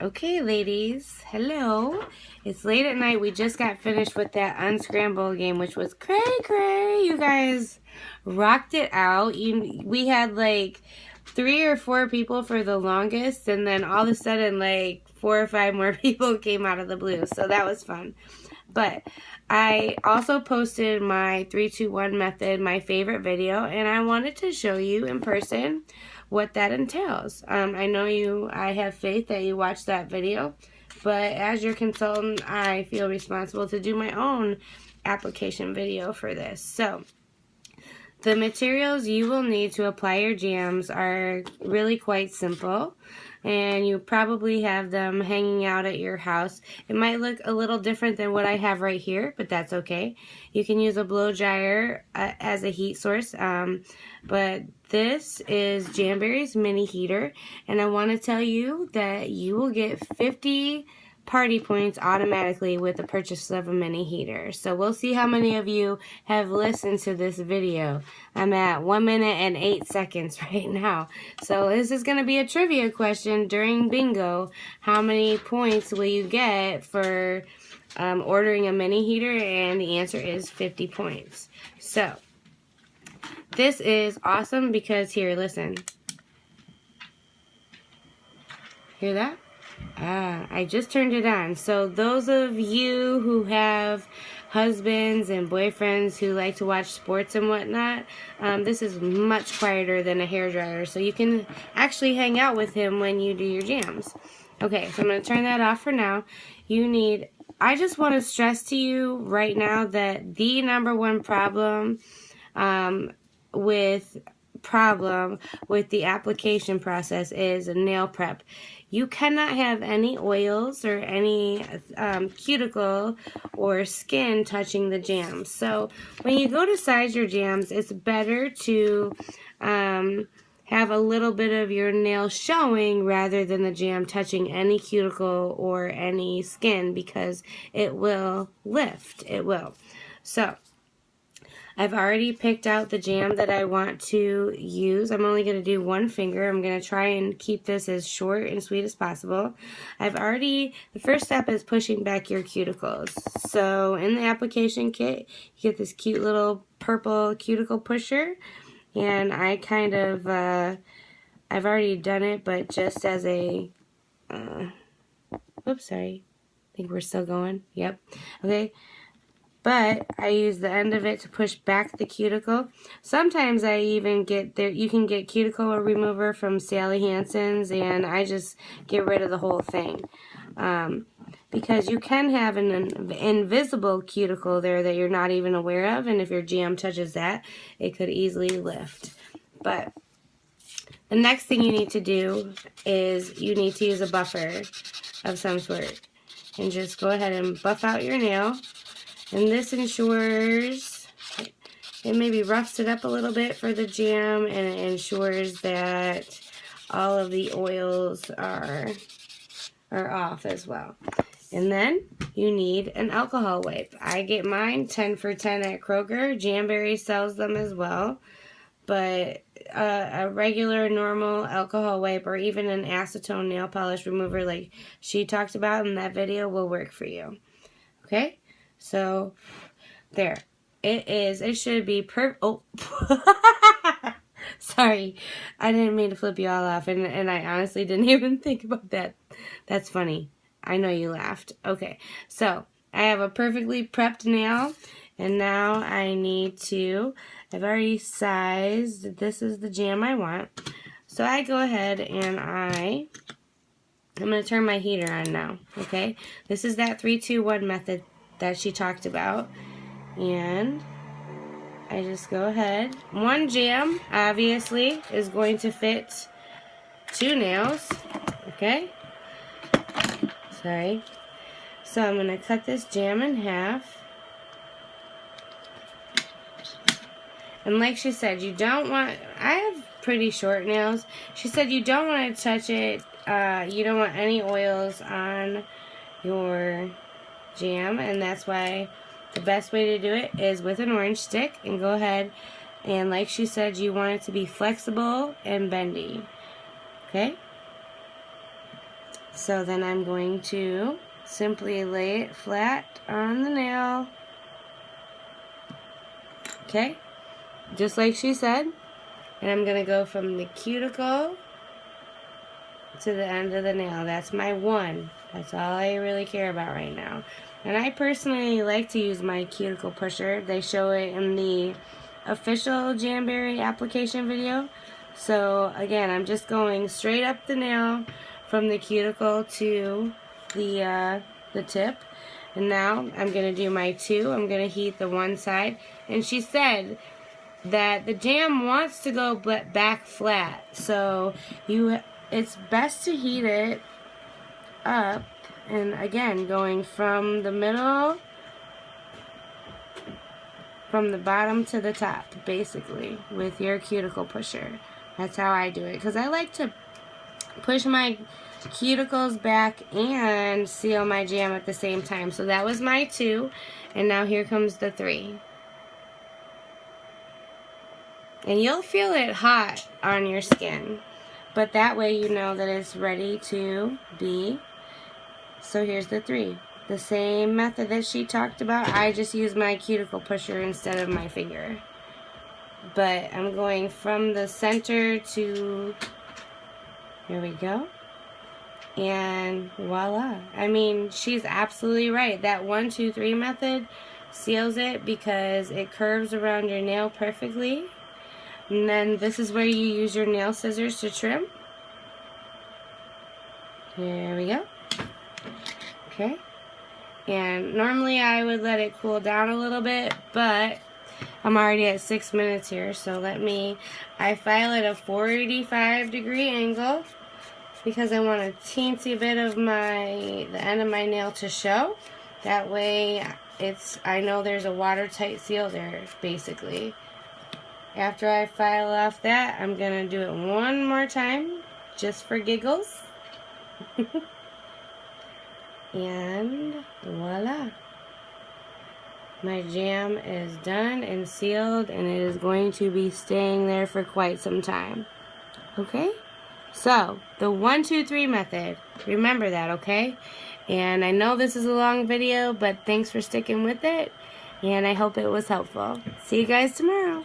Okay, ladies, hello. It's late at night. We just got finished with that Unscramble game, which was cray. You guys rocked it out. We had like 3 or 4 people for the longest, and then all of a sudden like 4 or 5 more people came out of the blue. So that was fun. But I also posted my 3-2-1 method, my favorite video, and I wanted to show you in person what that entails. I have faith that you watched that video, but as your consultant, I feel responsible to do my own application video for this. So the materials you will need to apply your jams are really quite simple, and you probably have them hanging out at your house. It might look a little different than what I have right here, but that's okay. You can use a blow dryer as a heat source, but this is Jamberry's mini heater, and I want to tell you that you will get 50 party points automatically with the purchase of a mini heater. So we'll see how many of you have listened to this video. I'm at 1 minute and 8 seconds right now. So this is going to be a trivia question during bingo. How many points will you get for ordering a mini heater? And the answer is 50 points. So this is awesome because here, listen. Hear that? I just turned it on. So those of you who have husbands and boyfriends who like to watch sports and whatnot, this is much quieter than a hairdryer. So you can actually hang out with him when you do your jams. Okay, so I'm going to turn that off for now. I just want to stress to you right now that the number one problem with the application process is nail prep. You cannot have any oils or any cuticle or skin touching the jams. So when you go to size your jams, it's better to have a little bit of your nail showing rather than the jam touching any cuticle or any skin, because it will lift. It will. So I've already picked out the jam that I want to use. I'm only going to do one finger. I'm going to try and keep this as short and sweet as possible. The first step is pushing back your cuticles. So in the application kit, you get this cute little purple cuticle pusher. And I kind of, I've already done it, but just as a, oops, sorry. I think we're still going. Yep. Okay. But I use the end of it to push back the cuticle. Sometimes I even you can get cuticle remover from Sally Hansen's, and I just get rid of the whole thing. Because you can have an invisible cuticle there that you're not even aware of, and if your jam touches that, it could easily lift. But the next thing you need to do is you need to use a buffer of some sort. And just go ahead and buff out your nail. And this ensures, it maybe roughs it up a little bit for the jam, and it ensures that all of the oils are off as well. And then you need an alcohol wipe. I get mine 10 for 10 at Kroger. Jamberry sells them as well. But a regular, normal alcohol wipe or even an acetone nail polish remover like she talked about in that video will work for you. Okay? So, there. It should be oh. Sorry. I didn't mean to flip you all off, and I honestly didn't even think about that. That's funny. I know you laughed. Okay. So, I have a perfectly prepped nail, and now I've already sized. This is the jam I want. So, I go ahead and I'm going to turn my heater on now. Okay? This is that 3-2-1 method that she talked about, and I just go ahead. One jam obviously is going to fit 2 nails. Okay, sorry. So I'm going to cut this jam in half, and like she said, I have pretty short nails. She said you don't want to touch it. You don't want any oils on your jam, and that's why the best way to do it is with an orange stick. And go ahead, and like she said, you want it to be flexible and bendy. Okay, So then I'm going to simply lay it flat on the nail. Okay, just like she said. And I'm going to go from the cuticle to the end of the nail. That's my 1. That's all I really care about right now. And I personally like to use my cuticle pusher. They show it in the official Jamberry application video. So again, I'm just going straight up the nail from the cuticle to the tip. And now I'm going to do my 2. I'm going to heat the one side. And she said that the jam wants to go back flat. So it's best to heat it up. And again, going from the middle, from the bottom to the top, basically, with your cuticle pusher. That's how I do it. Because I like to push my cuticles back and seal my jam at the same time. So that was my 2. And now here comes the 3. And you'll feel it hot on your skin. But that way you know that it's ready to be. So here's the 3. The same method that she talked about. I just use my cuticle pusher instead of my finger. But I'm going from the center to, here we go. And voila. I mean, she's absolutely right. That 1, 2, 3 method seals it because it curves around your nail perfectly. And then this is where you use your nail scissors to trim. Here we go. Okay. And normally I would let it cool down a little bit, but I'm already at 6 minutes here, so I file at a 45-degree angle because I want a teensy bit of the end of my nail to show. That way I know there's a watertight seal there, basically. After I file off that, I'm going to do it one more time, just for giggles. And voila. My jam is done and sealed, and it is going to be staying there for quite some time. Okay? So, the 1, 2, 3 method. Remember that, okay? And I know this is a long video, but thanks for sticking with it. And I hope it was helpful. See you guys tomorrow.